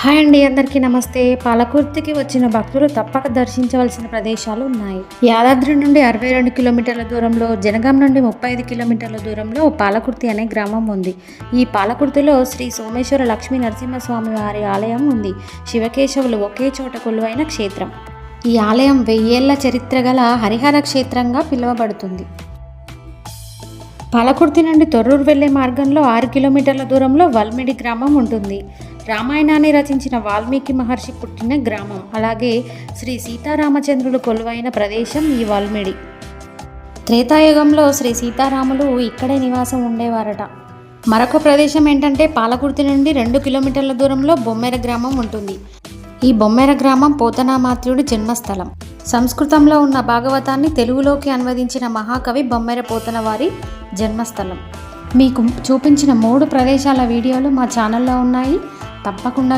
Hi అండి, అందరికీ నమస్తే. పాలకుర్తికి వచ్చిన భక్తులు తప్పక దర్శించవలసిన ప్రదేశాలు ఉన్నాయి. యాదాద్రి నుండి 62 కిలోమీటర్ల దూరంలో, జనగాం నుండి 35 కిలోమీటర్ల దూరంలో పాలకుర్తి అనే గ్రామం ఉంది. ఈ పాలకుర్తిలో శ్రీ సోమేశ్వర లక్ష్మీ నరసింహస్వామి వారి ఆలయం ఉంది. శివకేశవులు ఒకే చోట కొలువైన క్షేత్రం. ఈ ఆలయం 1000 ఏళ్ల చరిత్ర గల హరిహర క్షేత్రంగా పిలువబడుతుంది. పాలకుర్తి నుండి తొర్రూరు వెళ్లే మార్గంలో 6 కిలోమీటర్ల దూరంలో వల్మిడి గ్రామం ఉంటుంది. రామాయణాన్ని రచించిన వాల్మీకి మహర్షి పుట్టిన గ్రామం. అలాగే శ్రీ సీతారామచంద్రుడు కొలువైన ప్రదేశం ఈ వల్మిడి. త్రేతాయుగంలో శ్రీ సీతారాములు ఇక్కడే నివాసం ఉండేవారట. మరొక ప్రదేశం ఏంటంటే పాలకుర్తి నుండి 2 కిలోమీటర్ల దూరంలో బొమ్మెర గ్రామం ఉంటుంది. ఈ బొమ్మెర గ్రామం పోతనామాత్యుడి జన్మస్థలం. సంస్కృతంలో ఉన్న భాగవతాన్ని తెలుగులోకి అనువదించిన మహాకవి బొమ్మెర పోతన వారి జన్మస్థలం. మీకు చూపించిన 3 ప్రదేశాల వీడియోలు మా ఛానల్లో ఉన్నాయి. తప్పకుండా